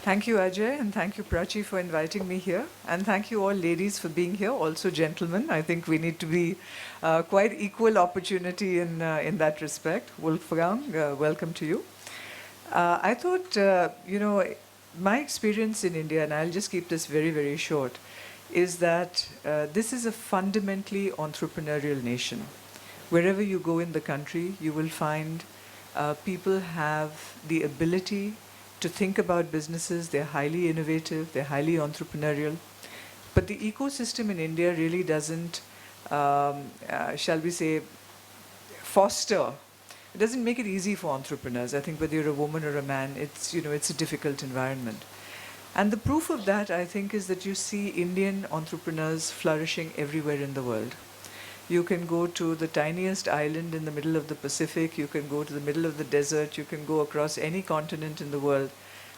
Thank you, Ajay, and thank you, Prachi, for inviting me here. And thank you all ladies for being here, also gentlemen. I think we need to be quite equal opportunity in that respect. Wolfgang, welcome to you. I thought, my experience in India, and I'll just keep this very, very short, is that this is a fundamentally entrepreneurial nation. Wherever you go in the country, you will find people have the ability to think about businesses. They're highly innovative, they're highly entrepreneurial. But the ecosystem in India really doesn't, shall we say, foster. It doesn't make it easy for entrepreneurs. I think whether you're a woman or a man, it's a difficult environment. And the proof of that, I think, is that you see Indian entrepreneurs flourishing everywhere in the world. You can go to the tiniest island in the middle of the Pacific, you can go to the middle of the desert, you can go across any continent in the world,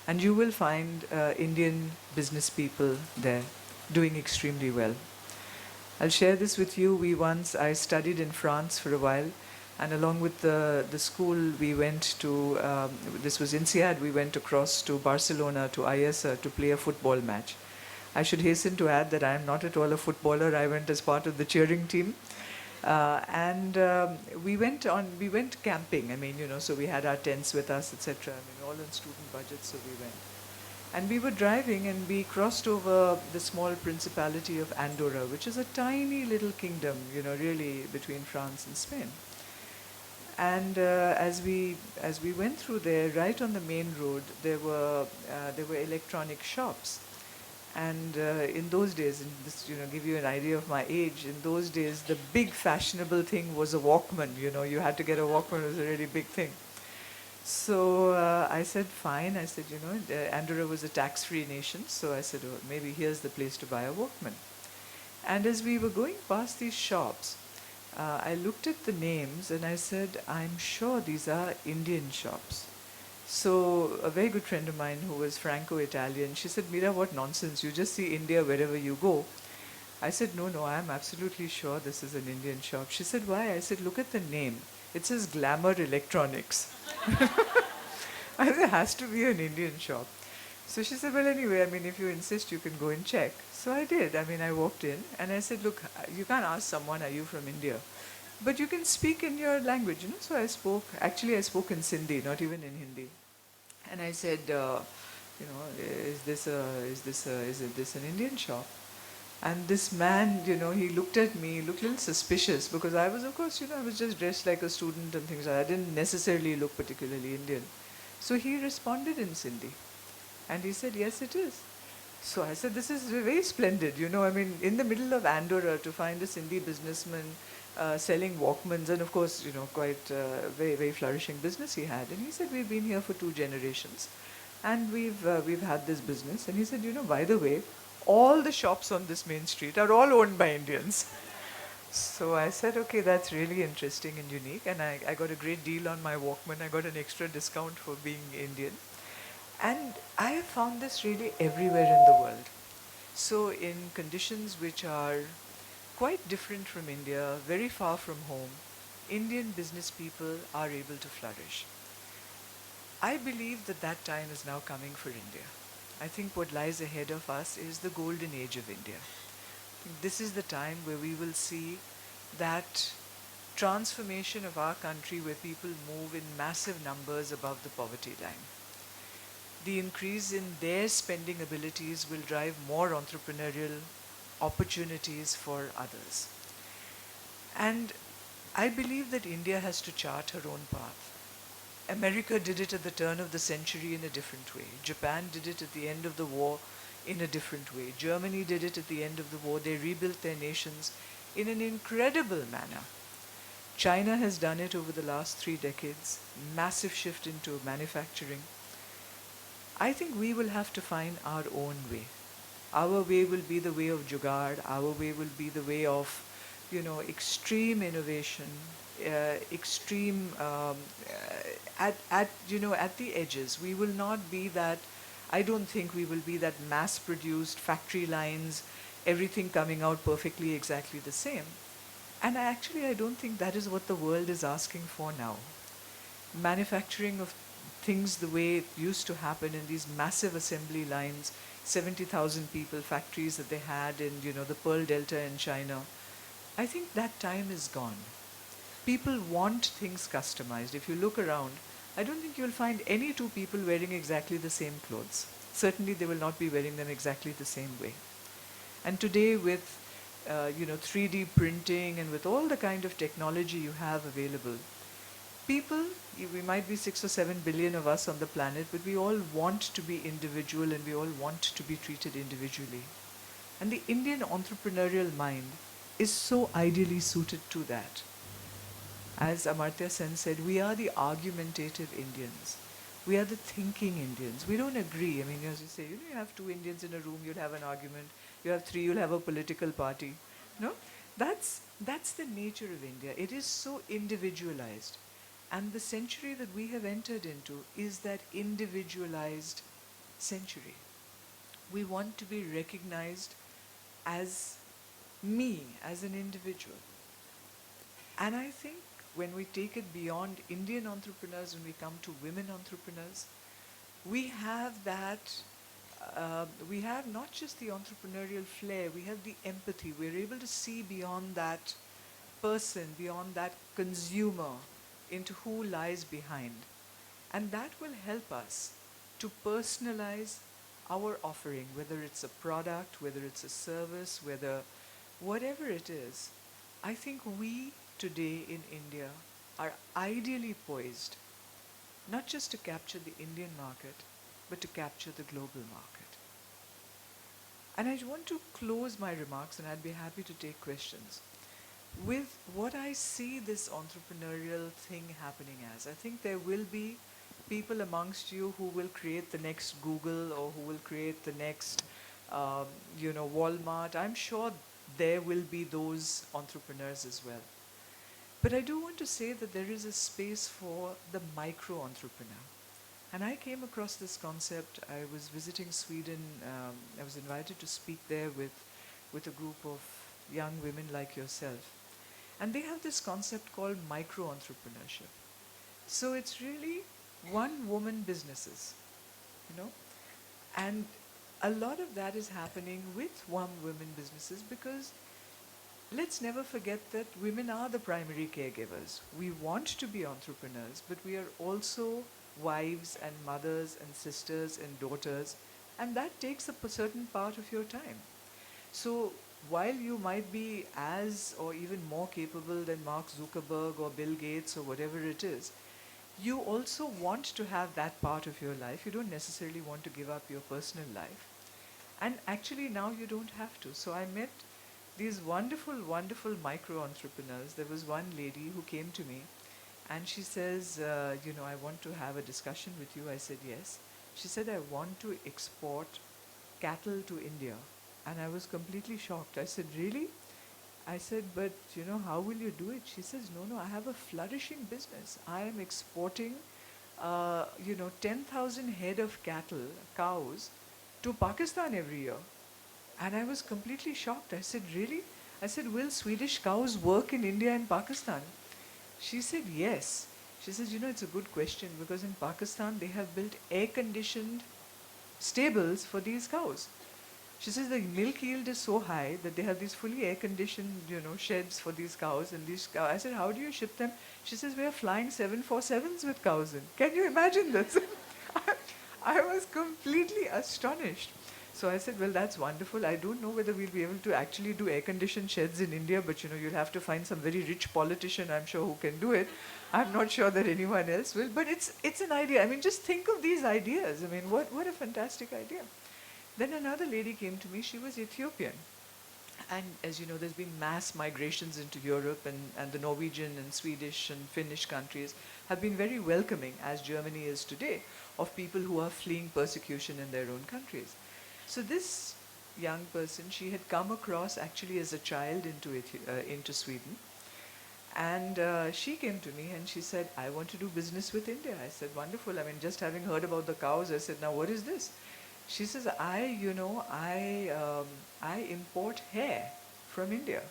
and you will find Indian business people there doing extremely well. I'll share this with you. I studied in France for a while, and along with the school, we went to, this was INSEAD, we went across to Barcelona, to IESA, to play a football match. I should hasten to add that I am not at all a footballer. I went as part of the cheering team. And we went camping. I mean, so we had our tents with us, etc. I mean, all on student budgets, so we went. And we were driving and we crossed over the small principality of Andorra, which is a tiny little kingdom, really between France and Spain. And as we went through there, right on the main road, there were electronic shops. And in those days, and this give you an idea of my age, in those days the big fashionable thing was a Walkman. You had to get a Walkman. It was a really big thing. So I said, fine. I said, Andorra was a tax-free nation, so I said, oh, maybe here's the place to buy a Walkman. And as we were going past these shops, I looked at the names and I said, I'm sure these are Indian shops. So a very good friend of mine who was Franco-Italian, she said, Meera, what nonsense, you just see India wherever you go. I said, no, I am absolutely sure this is an Indian shop. She said, why? I said, look at the name. It says Glamour Electronics. I said, it has to be an Indian shop. So she said, well, anyway, I mean, if you insist, you can go and check. So I did. I mean, I walked in and I said, look, you can't ask someone, are you from India? But you can speak in your language, So I spoke in Sindhi, not even in Hindi. And I said, is this an Indian shop? And this man, he looked at me, looked a little suspicious because I was, of course, I was just dressed like a student and things like that. I didn't necessarily look particularly Indian. So he responded in Sindhi. And he said, yes, it is. So I said, this is very splendid, I mean, in the middle of Andorra to find a Sindhi businessman selling Walkmans, and of course, quite very, very flourishing business he had. And he said, we've been here for 2 generations, and we've had this business. And he said, by the way, all the shops on this main street are all owned by Indians. So I said, okay, that's really interesting and unique. And I got a great deal on my Walkman. I got an extra discount for being Indian. And I have found this really everywhere in the world. So in conditions which are quite different from India, very far from home, Indian business people are able to flourish. I believe that time is now coming for India. I think what lies ahead of us is the golden age of India. I think this is the time where we will see that transformation of our country where people move in massive numbers above the poverty line. The increase in their spending abilities will drive more entrepreneurial opportunities for others. And I believe that India has to chart her own path. America did it at the turn of the century in a different way. Japan did it at the end of the war in a different way. Germany did it at the end of the war. They rebuilt their nations in an incredible manner. China has done it over the last 3 decades. Massive shift into manufacturing. I think we will have to find our own way. Our way will be the way of jugaad. Our way will be the way of, extreme innovation, extreme at the edges. We will not be that. I don't think we will be that mass-produced factory lines, everything coming out perfectly exactly the same. And I don't think that is what the world is asking for now. Manufacturing of things the way it used to happen in these massive assembly lines, 70,000 people, factories that they had in, the Pearl Delta in China. I think that time is gone. People want things customized. If you look around, I don't think you'll find any two people wearing exactly the same clothes. Certainly they will not be wearing them exactly the same way. And today with 3D printing and with all the kind of technology you have available, people, we might be 6 or 7 billion of us on the planet, but we all want to be individual and we all want to be treated individually. And the Indian entrepreneurial mind is so ideally suited to that. As Amartya Sen said, we are the argumentative Indians. We are the thinking Indians. We don't agree. I mean, as you say, you have two Indians in a room, you'll have an argument. You have three, you'll have a political party. No? That's the nature of India. It is so individualized. And the century that we have entered into is that individualized century. We want to be recognized as me, as an individual. And I think when we take it beyond Indian entrepreneurs, when we come to women entrepreneurs, we have that, we have not just the entrepreneurial flair, we have the empathy. We're able to see beyond that person, beyond that consumer, into who lies behind. And that will help us to personalize our offering, whether it's a product, whether it's a service, whatever it is. I think we today in India are ideally poised not just to capture the Indian market, but to capture the global market. And I want to close my remarks, and I'd be happy to take questions, with what I see this entrepreneurial thing happening as. I think there will be people amongst you who will create the next Google or who will create the next, Walmart. I'm sure there will be those entrepreneurs as well. But I do want to say that there is a space for the micro-entrepreneur. And I came across this concept. I was visiting Sweden. I was invited to speak there with a group of young women like yourself. And they have this concept called micro-entrepreneurship. So it's really one-woman businesses, And a lot of that is happening with one-woman businesses because let's never forget that women are the primary caregivers. We want to be entrepreneurs, but we are also wives and mothers and sisters and daughters, and that takes a certain part of your time. So while you might be as or even more capable than Mark Zuckerberg or Bill Gates or whatever it is, you also want to have that part of your life. You don't necessarily want to give up your personal life. And actually now you don't have to. So I met these wonderful, wonderful micro-entrepreneurs. There was one lady who came to me and she says, I want to have a discussion with you. I said, yes. She said, I want to export cattle to India. And I was completely shocked. I said, really? I said, but how will you do it? She says, no, I have a flourishing business. I am exporting, 10,000 head of cattle, cows, to Pakistan every year. And I was completely shocked. I said, really? I said, will Swedish cows work in India and Pakistan? She said, yes. She says, it's a good question because in Pakistan they have built air-conditioned stables for these cows. She says the milk yield is so high that they have these fully air-conditioned, sheds for these cows. And these cows. I said, how do you ship them? She says, we are flying 747s with cows in. Can you imagine this? I was completely astonished. So I said, well, that's wonderful. I don't know whether we'll be able to actually do air-conditioned sheds in India, but you'll have to find some very rich politician, I'm sure, who can do it. I'm not sure that anyone else will, but it's an idea. I mean, just think of these ideas. I mean, what a fantastic idea. Then another lady came to me. She was Ethiopian. And as you know, there's been mass migrations into Europe, and the Norwegian and Swedish and Finnish countries have been very welcoming, as Germany is today, of people who are fleeing persecution in their own countries. So this young person, she had come across actually as a child into Sweden. And she came to me and she said, I want to do business with India. I said, wonderful. I mean, just having heard about the cows, I said, now what is this? She says, I import hair from India.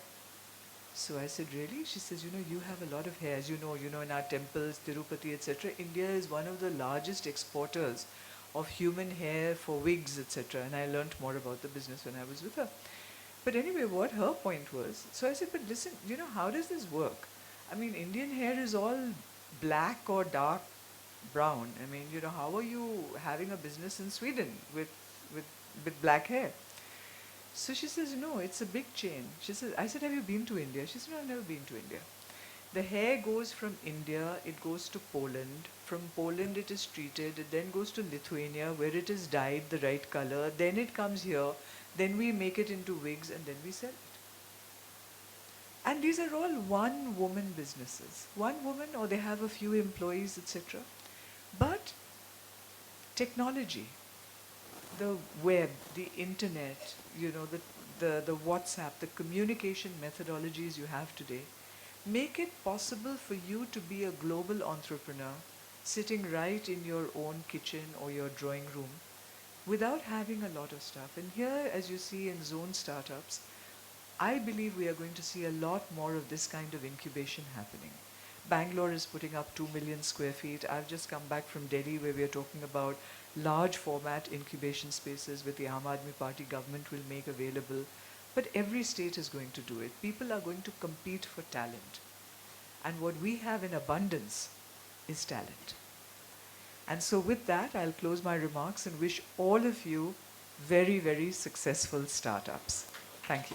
So I said, really? She says, you have a lot of hair. As you know, in our temples, Tirupati, etc., India is one of the largest exporters of human hair for wigs, etc. And I learnt more about the business when I was with her. But anyway, what her point was, so I said, but listen, how does this work? I mean, Indian hair is all black or dark brown. I mean, how are you having a business in Sweden with, with black hair? So she says, no, it's a big chain. She says, I said, have you been to India? She said, no, I've never been to India. The hair goes from India, it goes to Poland. From Poland, it is treated. It then goes to Lithuania, where it is dyed the right color. Then it comes here. Then we make it into wigs, and then we sell it. And these are all one-woman businesses. One woman, or they have a few employees, etc. But technology, the web, the internet, the WhatsApp, the communication methodologies you have today, make it possible for you to be a global entrepreneur sitting right in your own kitchen or your drawing room without having a lot of stuff. And here, as you see in zone startups, I believe we are going to see a lot more of this kind of incubation happening. Bangalore is putting up 2 million square feet. I've just come back from Delhi, where we are talking about large format incubation spaces which the Aam Aadmi Party government will make available. But every state is going to do it. People are going to compete for talent. And what we have in abundance is talent. And so with that, I'll close my remarks and wish all of you very, very successful startups. Thank you.